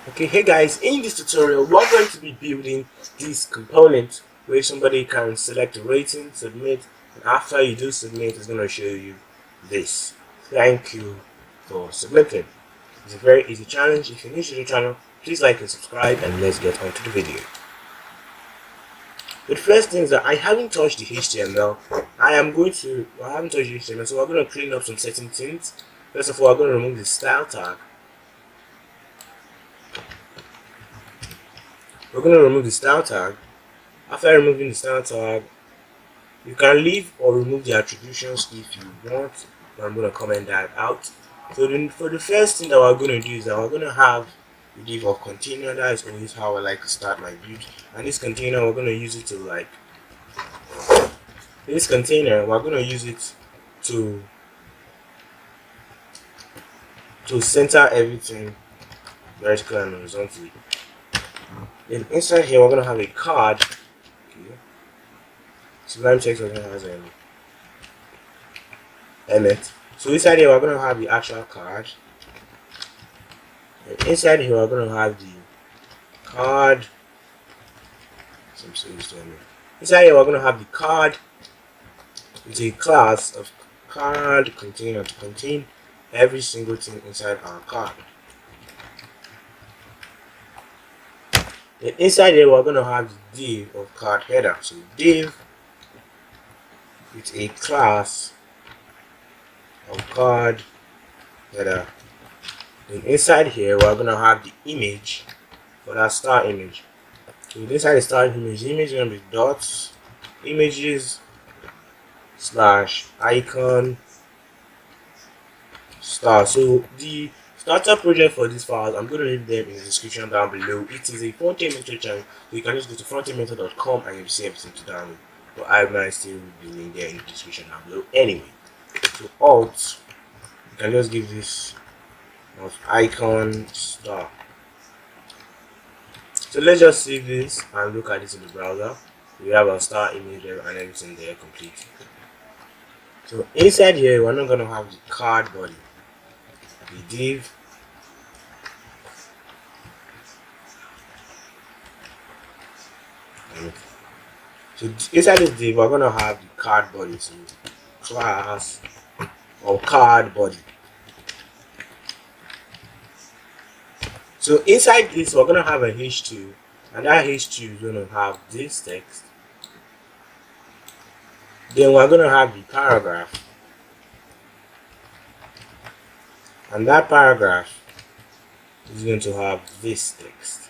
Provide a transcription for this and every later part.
Okay, hey guys, in this tutorial we're going to be building this component where somebody can select a rating, submit, and after you do submit it's going to show you this. Thank you for submitting. It's a very easy challenge. If you're new to the channel, please like and subscribe, and let's get on to the video. The first thing is that I haven't touched the HTML. I haven't touched the HTML, so we're going to clean up some certain things. First of all, we're going to remove the style tag. We're going to remove the style tag. After removing the style tag, you can leave or remove the attributions if you want. I'm going to comment that out. So then for the first thing that we're going to do is that we're going to have the div of container. That is always how I like to start my build. And this container, we're going to use it to center everything vertically and horizontally. Then inside here we're going to have a card. Okay. Sublime text also has an element. So inside here we're going to have the actual card. And inside here we're going to have the card. Inside here we're going to have the card with a class of card container to contain every single thing inside our card. Then inside here we're going to have the div of card header. So div with a class of card header. Then inside here we're going to have the image for that star image. So inside the star image, the image is going to be dots images / icon star. So the starter project for these files, I'm going to leave them in the description down below. It is a Frontend Mentor channel, so you can just go to frontendmentor.com and you'll see everything to download. But I might still be link there in the description down below anyway. So alt, you can just give this of icon star. So let's just save this and look at it in the browser. We have our star image and everything there complete. So inside here we're not going to have the card body, the div so inside this div we're going to have the card body, so class or card body. So inside this we're going to have a h2, and that h2 is going to have this text. Then we're going to have the paragraph, and that paragraph is going to have this text.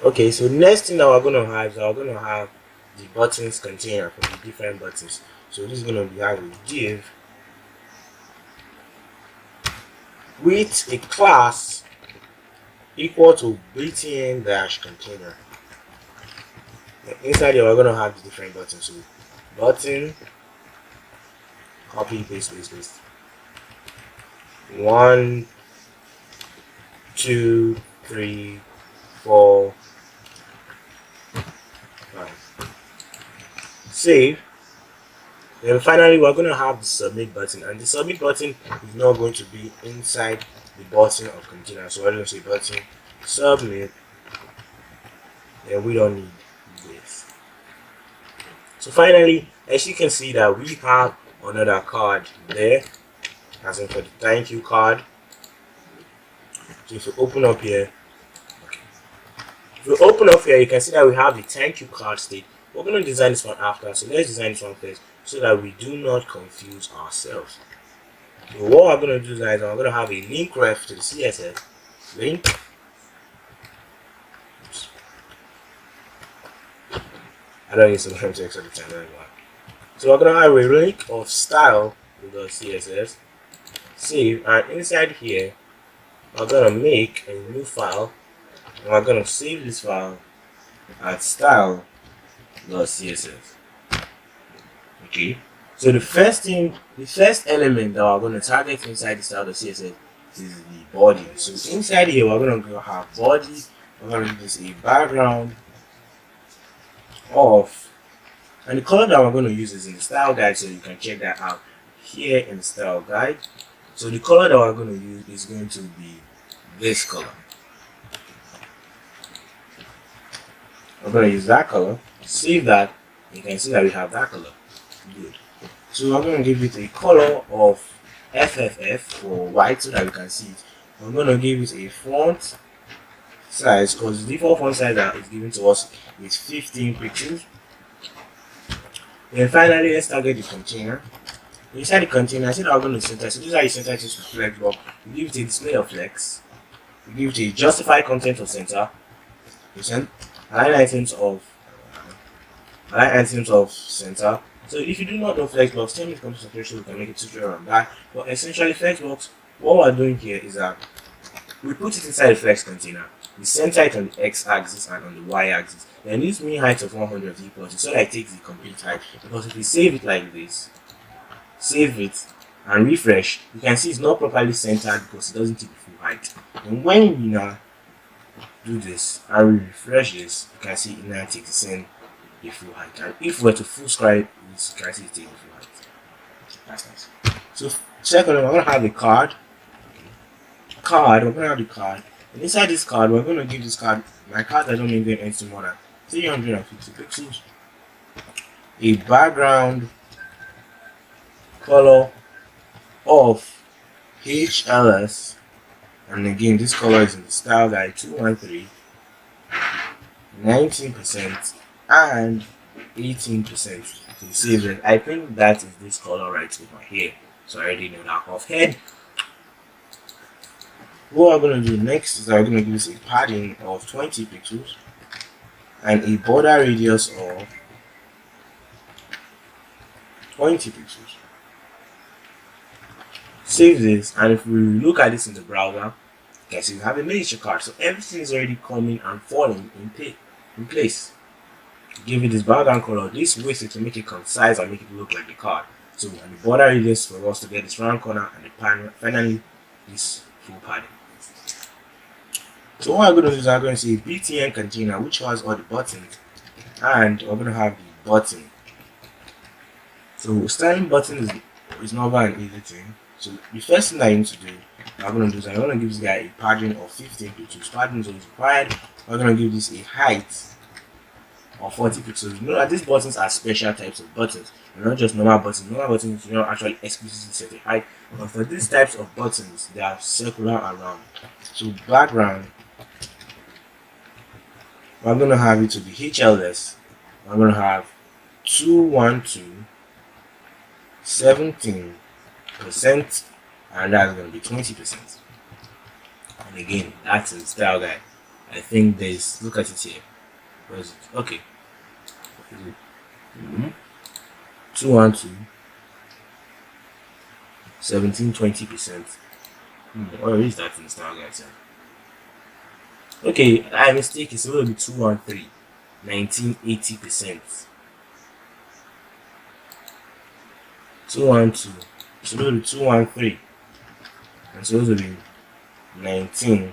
Okay, so next thing that we're going to have is we're going to have the buttons container for the different buttons. So this is going to be have a div with a class equal to btn-container. Inside here we're going to have the different buttons. So button, copy, paste. 1, 2, 3, 4, 5. Save. Then finally we're going to have the submit button, and the submit button is not going to be inside the button of container. So we're going to say button submit, and we don't need this. So finally, as you can see that we have another card there, as in for the thank you card. So if you open up here, you can see that we have the thank you card state. We're going to design this one after, so let's design this one first so that we do not confuse ourselves. So what we're going to do is I'm going to have a link ref to the CSS link. Oops. I don't need some text at the time anymore. So we're going to have a link of style with the CSS, save, and inside here we're going to make a new file, and we're going to save this file at style.css. Okay, so the first element that we're going to target inside the style.css is the body. So inside here we're going to have body. We're going to use a background of And the color that we're going to use is in the style guide, so you can check that out. here in the style guide. So the color that we're going to use is going to be this color. We're going to use that color. Save that. You can see that we have that color. Good. So I'm going to give it a color of FFF or white so that we can see it. I'm going to give it a font size because the default font size that is given to us is 15 pixels. Then finally, let's target the container. Inside the container, I said I'm going to syntax. So these are the syntaxes for flex block. We give it a display of flex. We give it a justify content of center. Align items of center. So if you do not know flexbox, tell me in the comment section, we can make a tutorial on that. But essentially flexbox, what we're doing here is that we put it inside the flex container. We center it on the x-axis and on the y-axis. Then this mean height of 100 equals so that it takes the complete height. Because if we save it like this, save it and refresh, you can see it's not properly centered because it doesn't take the full height. And when we now do this and we refresh this, you can see it now takes the same full height. And if we were to full screen this, you can see it taking full height. That's nice. So second, we're going to have the card. We're going to have the card. And inside this card, we're going to give this card, my card I don't need them anything more than 350 pixels. A background color of HLS, and again this color is in the style guide 213, 19% and 18%. So you see that I think that is this color right over here. So I already know that offhand. What we're going to do next is I'm going to give this a padding of 20 pixels and a border radius of 20 pixels. Save this, and if we look at this in the browser, you can see we have a miniature card. So everything is already coming and falling in place. Give it this background color, this way to make it concise and make it look like the card. So and the border radius for us to get this round corner and the panel, finally this full padding. So what I'm going to do is I'm going to say btn container, which has all the buttons, and we're going to have the button. So styling button is not an easy thing. So the first thing that you need to do, I'm going to do is I'm going to give this guy a padding of 15 pixels. Padding is always required. We're going to give this a height of 40 pixels. You know that these buttons are special types of buttons. They're not just normal buttons. Normal buttons, you know, actually explicitly set a height. But for these types of buttons, they are circular around. So background, we're going to have it to be HLS. We're going to have 212, 17%, and that's going to be 20%. And again, that's in style guide. I think there's, look at it here. Where is it? Okay. 212, 17, 20%. Where is that in style guide? Okay, I mistake. It's going to be 213, 19, 80%. 212. It's going to be 213. And so it will be 19,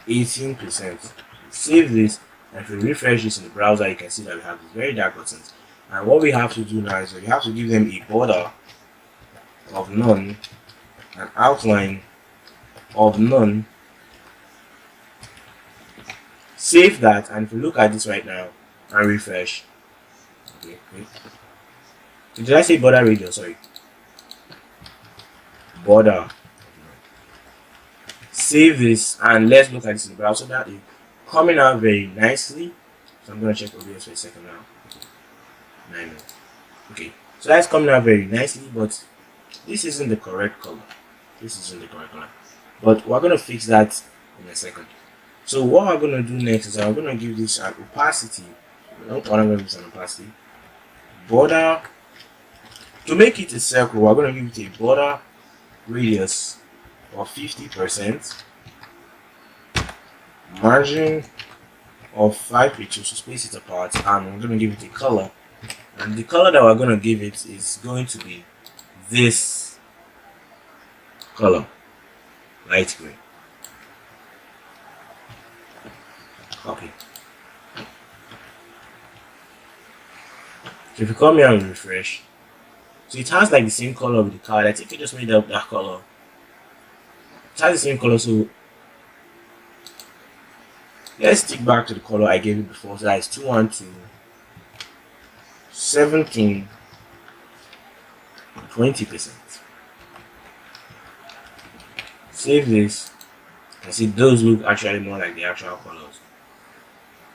18%. Save this, and if we refresh this in the browser, you can see that we have these very dark buttons. And what we have to do now is that we have to give them a border of none, an outline of none. Save that, and if we look at this right now and refresh, okay, did I say border radius? Sorry, border. Save this, and let's look at this in the browser. That is coming out very nicely. So I'm going to check OBS for a second now. 9 minutes. Okay, so that's coming out very nicely, but this isn't the correct color. But we're going to fix that in a second. So what I'm going to do next is I'm going to give this an opacity. I'm going to give this an opacity. Border. To make it a circle, we're going to give it a border radius of 50%. Margin of 5 pixels to space it apart, and we're going to give it a color. And the color that we're going to give it is going to be this color, light green. Copy. So if you come here and refresh, So it has like the same color with the card. I think I just made up that color. It has the same color, so let's stick back to the color I gave it before. So that is 212 17 20%. Save this and see those look actually more like the actual colors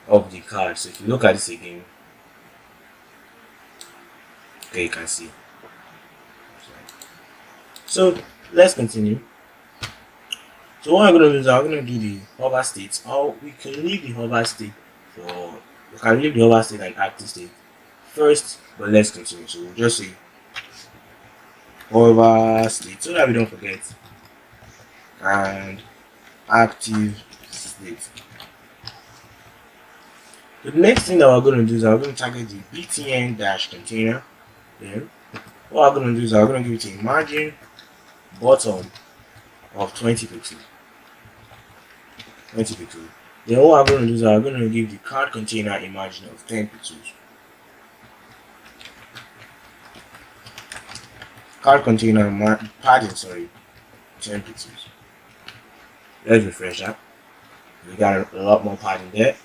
of the card. So if you look at this again, okay, you can see. So let's continue. So what I'm going to do is I'm going to do the hover state, or we can leave the hover state for, we can leave the hover state and active state first, but let's continue. So we'll just say hover state so that we don't forget, and active state. The next thing that we're going to do is I'm going to target the btn dash container. Then what I'm going to do is I'm going to give it a margin bottom of 20 pixels. Then what I'm going to do is I'm going to give the card container a margin of 10 pixels. Card container padding, sorry, 10 pixels. Let's refresh that. We got a lot more padding there.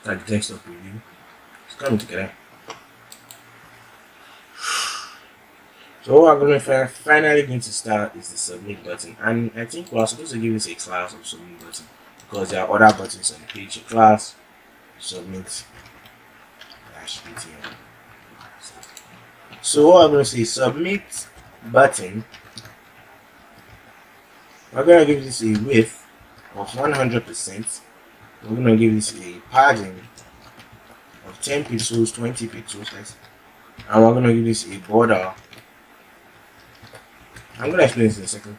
Like the desktop preview. It's coming together. So what I'm going to finally going to start is the submit button, and I think we're supposed to give this a class of submit button because there are other buttons on the page. A class submit dash btn. So what I'm going to say, submit button. We're going to give this a width of 100%. We're going to give this a padding of 10 pixels, 20 pixels, and we're going to give this a border. I'm going to explain this in a second.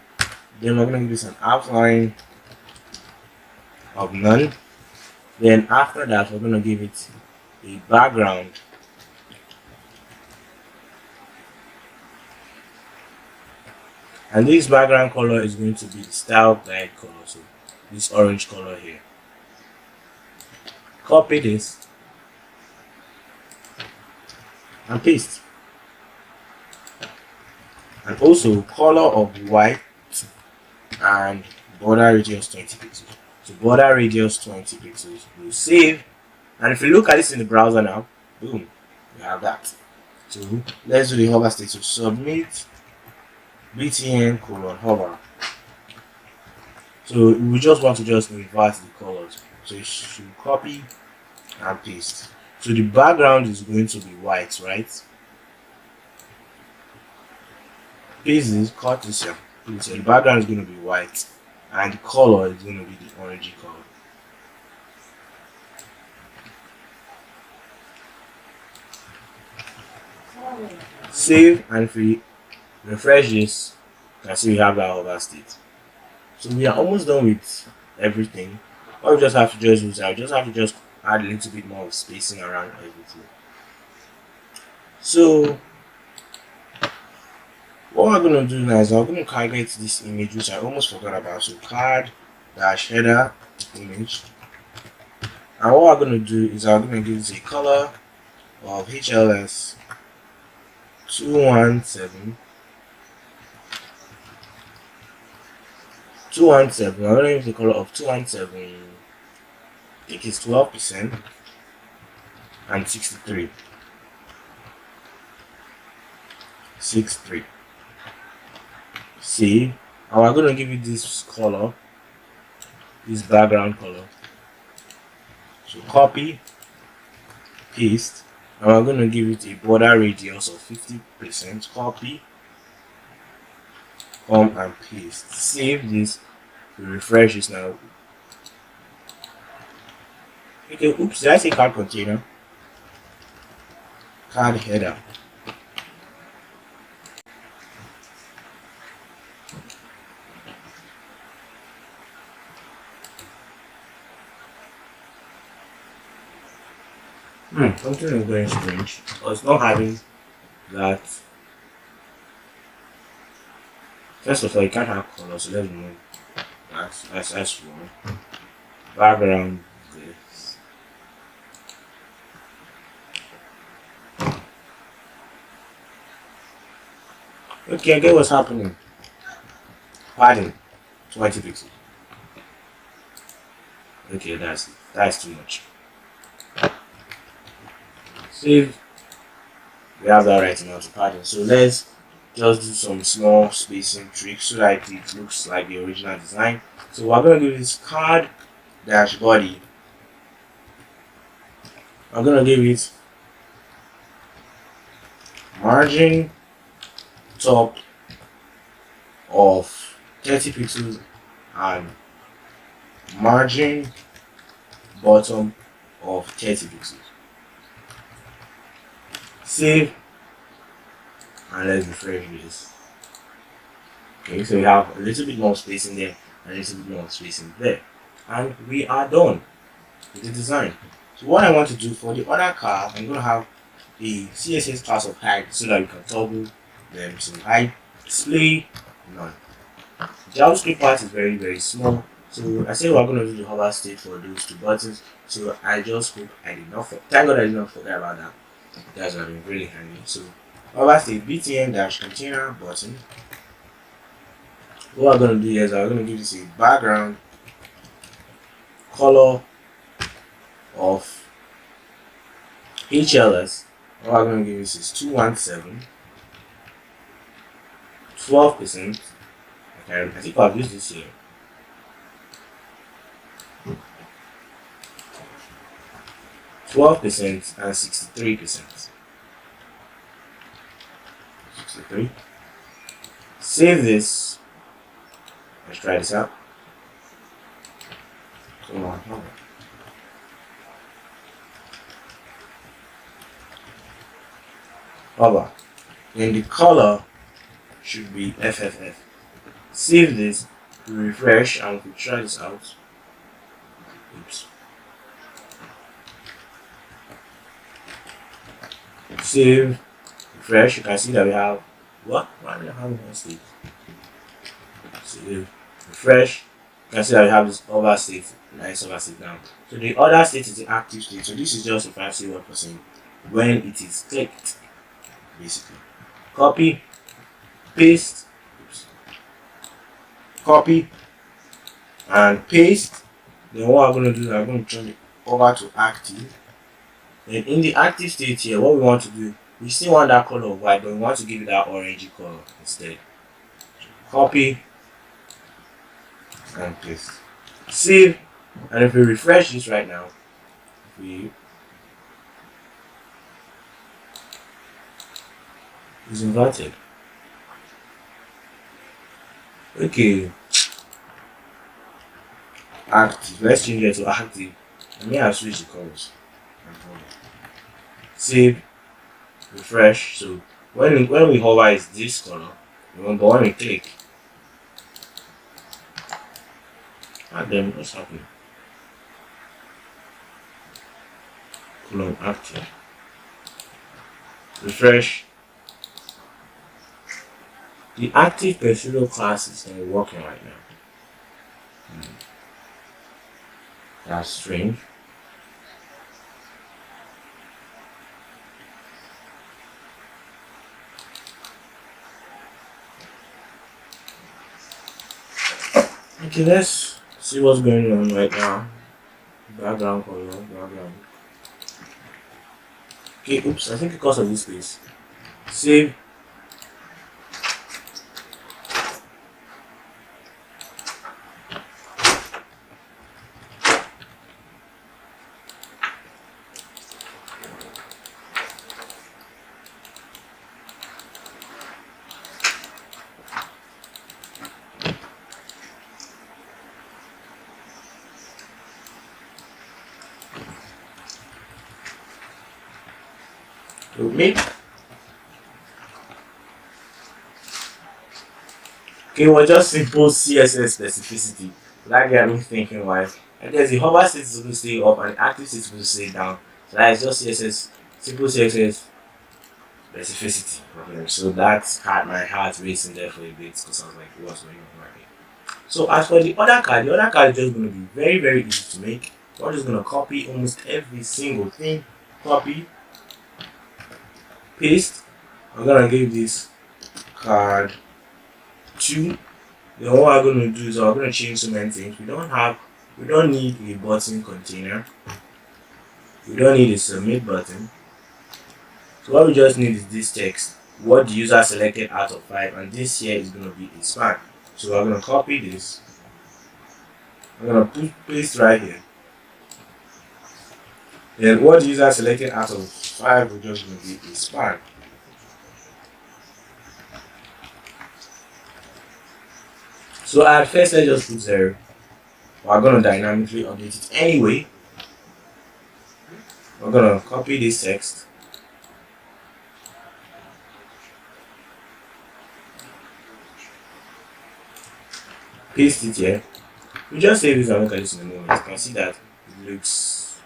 Then we're going to give this an outline of none. Then after that, we're going to give it a background. And this background color is going to be the style guide color, so this orange color here. Copy this and paste. And also color of white and border radius 20 pixels. So border radius 20 pixels. We'll save, and if you look at this in the browser now, boom, we have that. So let's do the hover state. So submit btn hover. So we just want to just invert the colors. So you should copy and paste. So the background is going to be white, right? Paste this, cut this here. So the background is going to be white, and the color is going to be the orangey color. Save, and if we refresh this, you can see we have that hover state. So we are almost done with everything. What we just have to just do is I just have to just add a little bit more of spacing around everything. So what we're going to do now is I'm going to calculate this image, which I almost forgot about. So card dash header image, and what we're going to do is I'm going to give this a color of HLS 217. I'm going to use the color of 217. I think it's 12% and 63. 63. Save, and we're going to give it this color, this background color. So copy, paste, and we're going to give it a border radius of 50%. Copy, come and paste. Save this. We refresh this now. Okay, oops, did I say card container? Card header. Something is going strange. It's not having that. First of all, you can't have colors, so let's remove that's one. Background this. Okay, I get what's happening. Padding 20 pixels. Okay, that's too much. Save. We have that right now to padding. So let's just do some small spacing tricks so that it looks like the original design. So we're gonna give this card dash body. I'm gonna give it margin top of 30 pixels and margin bottom of 30 pixels. Save and let's refresh this. Okay, so we have a little bit more spacing there and a little bit more spacing there, and we are done with the design. So what I want to do for the other car, I'm going to have a CSS class of height so that we can toggle them to height display none. The JavaScript part is very small, so I said we're going to do the hover state for those two buttons. So I just hope I did not thank God I did not forget about that. That's what been really handy. So hover state btn dash container button. What we're going to do is I'm going to give this a background color of HLS. What I'm going to give this is 217, 12%. I think I've used this here. %, and 63%. 63. Save this. Let's try this out. Come on, hold on. Hover. Then the color should be FFF. Save this, refresh, and we try this out. Oops. Save, refresh. You can see that we have what? Why do we have one state? Save, refresh. You can see that we have this other state. Nice other state now. So the other state is the active state. So this is just a fancy word for saying when it is clicked. Basically, copy, paste, copy, and paste. Then what I'm going to do is I'm going to turn it over to active. Then in the active state here, what we want to do, we still want that color of white, but we want to give it that orangey color instead. Copy and paste. Save, and if we refresh this right now, it's inverted. Okay. Active. Let's change it to active. And may I switch the colors. Save. Refresh. So when we hover, it's this color. But when we click, and then what's happening? Column active. Refresh. The active persona class is not working right now. That's strange. Okay, let's see what's going on right now. Background color, background. Okay, oops, I think because of this space. Save. Me. Okay, well, just simple CSS specificity. That got me thinking, why? I guess the hover state is going to stay up and the active state is going to stay down. So that is just CSS, simple CSS specificity. Okay, so that had my heart racing there for a bit because I was like, what's going on right here? So as for the other card is just going to be very easy to make. We're just going to copy almost every single thing. Copy. Paste. I'm gonna give this card 2. Then what we're going to do is we're going to change so many things. We don't need a button container. We don't need a submit button. So what we just need is this text, what the user selected out of 5, and this here is going to be a span. So we're going to copy this. I'm going to paste right here. Then what the user selected out of 5 will just going to be a span. So at first, let's just put 0. We're going to dynamically update it anyway. We're going to copy this text. Paste it here. We just save this and look at this in a moment. You can see that it looks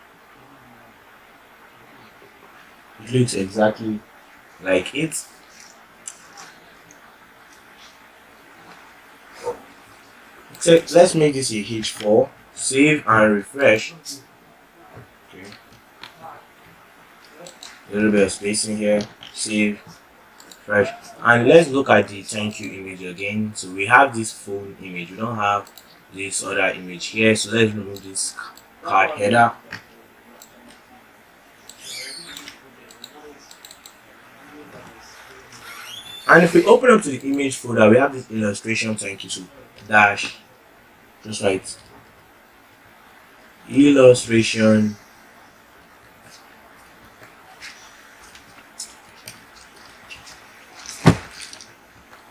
exactly like it. Except let's make this a H4. Save and refresh. Okay. A little bit of spacing here. Save. Right, and let's look at the thank you image again. So we have this phone image, we don't have this other image here. So let's remove this card header. And if we open up to the image folder, we have this illustration thank you. So dash, just write illustration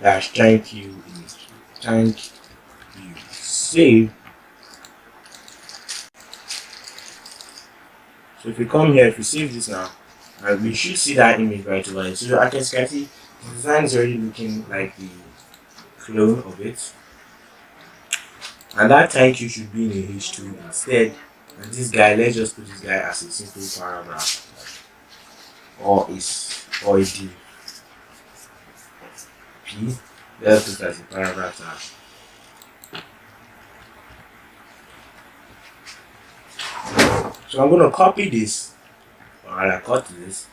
dash thank you image. Thank you. Save. So if we come here, if we save this now, and we should see that image right away. So I can see the design is already looking like the clone of it. And that thank you should be in a H2 instead. And this guy, let's just put this guy as a simple paragraph or a div. P. Let's put as a paragraph tag. So I'm going to copy this, or I cut this,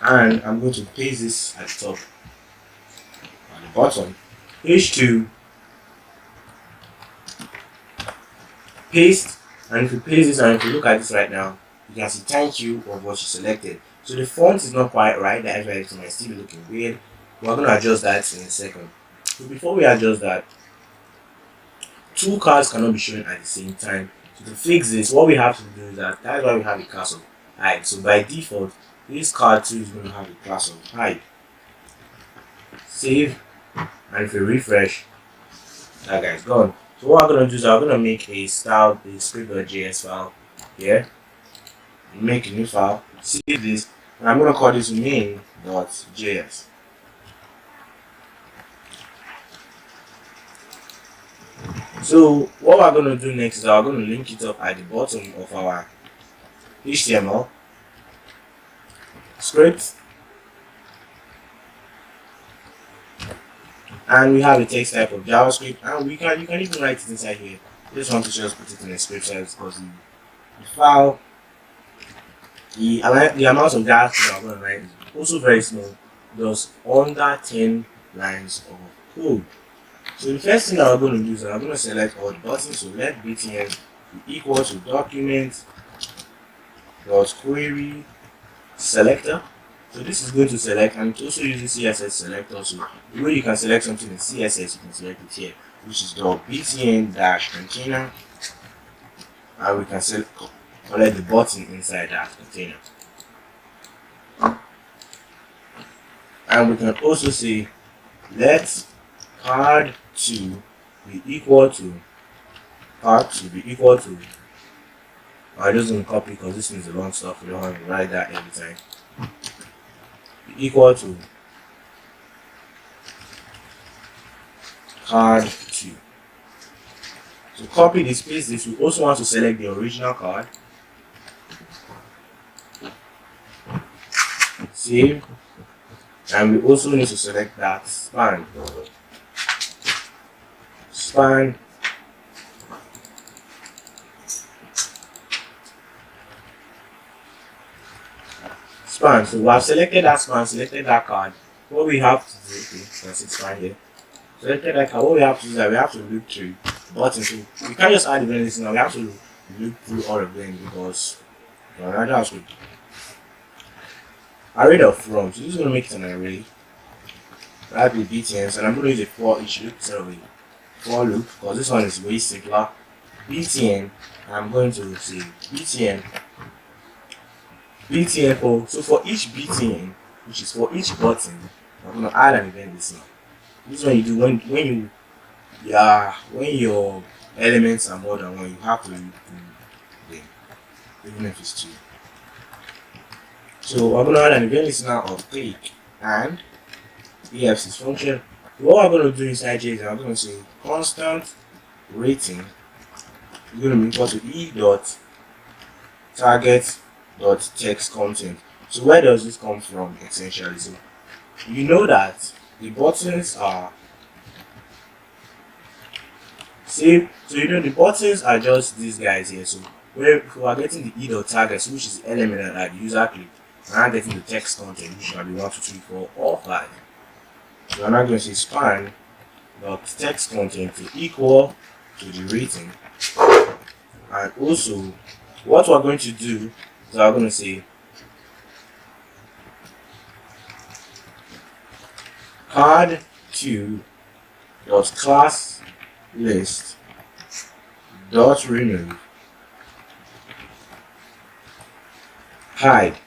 and I'm going to paste this at the top, at the bottom. H2, paste, and if you paste this and if you look at this right now, you can see thank you of what you selected. So the font is not quite right, that's why it might still be looking weird. We're going to adjust that in a second. So before we adjust that, 2 cards cannot be shown at the same time. So to fix this, what we have to do is that's why we have a class of hide. So by default, this card 2 is going to have a class of hide. Save, and if we refresh, that guy's gone. So what I'm going to do is I'm going to make a script.js file here. Make a new file, save this, and I'm going to call this main.js. So what we're going to do next is we're going to link it up at the bottom of our HTML script, and we have a text type of JavaScript, and you can even write it inside here. I just want to just put it in a script size because the file, the amount of JavaScript I'm going to write is also very small, just under 10 lines of code. So the first thing that I'm going to do is I'm going to select all the buttons. So let btn be equal to document dot query selector. So this is going to select, and it also uses CSS selector. So the way you can select something in CSS, you can select it here, which is btn dash container, and we can collect the button inside that container. And we can also say let card 2 be equal to I just don't copy because this is the long stuff. We don't want to write that every time. Be equal to card 2. So copy this, paste this. We also want to select the original card. Save. And we also need to select that span. Span. So we have selected that span, selected that card. What we have to do, That's it's fine here. So like what we have to do is that we have to look through buttons. So we can't just add event list now. We have to look through all of them because JavaScript array of from. So this is going to make it an array. That will be BTNs, and I'm going to use a for each loop instead of a for loop because this one is way simpler. BTN, I'm going to say BTN. So for each BTN, which is for each button, I'm going to add an event list now. This is what you do when your elements are more than one, you have to loop them, even if it's two. So I'm going to add an event list now of click and EFC's function. What I'm going to do inside here is I'm going to say constant rating is going to be equal to e.target.text content. So where does this come from essentially? So you know that the buttons are the buttons are just these guys here. So where we are getting the e.target, which is the element that the user click, and I'm getting the text content, which can be 1, 2, 3, 4, or 5. So I'm not going to say span dot text content to equal to the rating, and also what we're going to do is we're going to say card2 dot class list dot remove hide,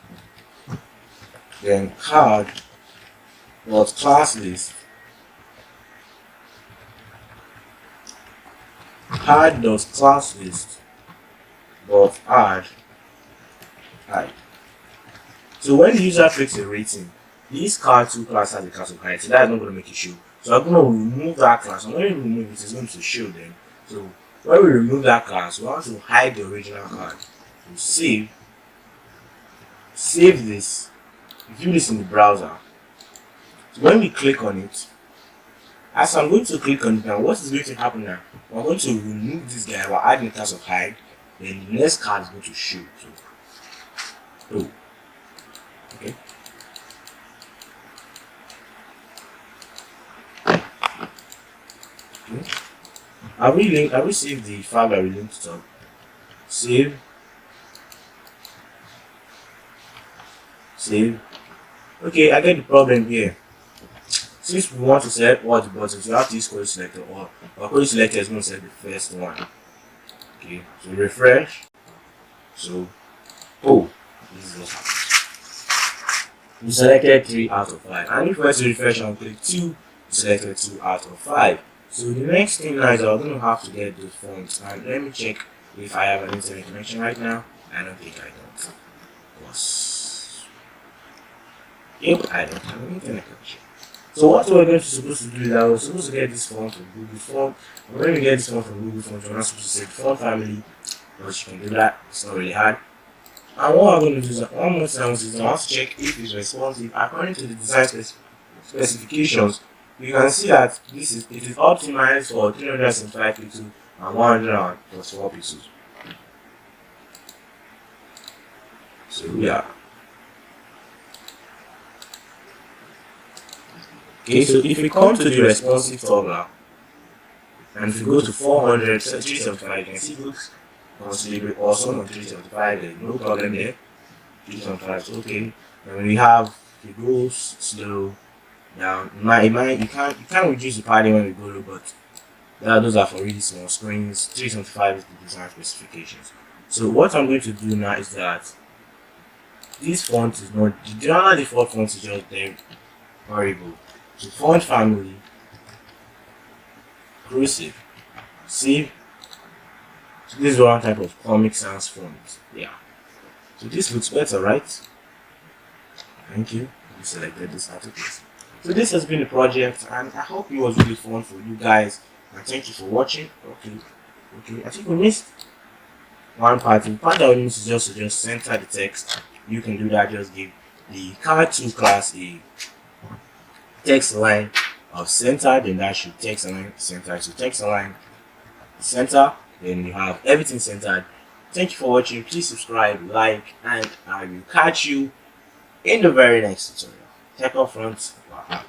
then card dot class list hide dot class list dot add hide. So when the user clicks a rating, this card2 class has a class of hide, so that's not going to make it show. So I'm going to remove that class, and when we remove it, it's going to show them. So when we remove that class, we want to hide the original card. So save this, view this in the browser. So when we click on it, as I'm going to click on it now, what is going to happen now? We're going to remove this guy, we're adding a class of hide, then the next card is going to show. So, okay. I will save the file that we linked to. Save. Okay, I get the problem here. Since we want to select all the buttons, we have to use query selector, or our query selector is going to select the first one. Okay, so refresh. So, this is what happened. We selected 3 out of 5, and if we were to refresh and click 2, we selected 2 out of 5. So the next thing now is I'm going to have to get those fonts, and let me check if I have an internet connection right now. I don't think I don't. Yep, I don't have an internet connection. So what we're supposed to do is that we're supposed to get this font from Google Font. And when we get this font from Google Font, we're not supposed to say font family, but you can do that. It's not really hard. And what I'm going to do is that one more time is I want to check if it's responsive according to the design specifications. You can see that it is optimized for 375 pixels and 124 pixels. So yeah. Okay, so if we come to the responsive toggle and if we go to 400, 375, you can see it looks considerably awesome on 375. There's no problem there. 375 is okay. And we have, if it goes slow down, you can't reduce the padding when we go low, but those are for really small screens. 375 is the design specifications. So what I'm going to do now is that this font is not the general default font is just there horrible. So font family, cursive, save. So this is one type of Comic Sans font. Yeah. So this looks better, right? Thank you. You selected this article. So this has been the project, and I hope it was really fun for you guys. And thank you for watching. Okay. I think we missed one part. The part that we missed is just to center the text. You can do that. Just give the card2 class a text line of center, then that should text line center. So text line center, then you have everything centered. Thank you for watching. Please subscribe, like, and I will catch you in the very next tutorial. Tech up front. Wow.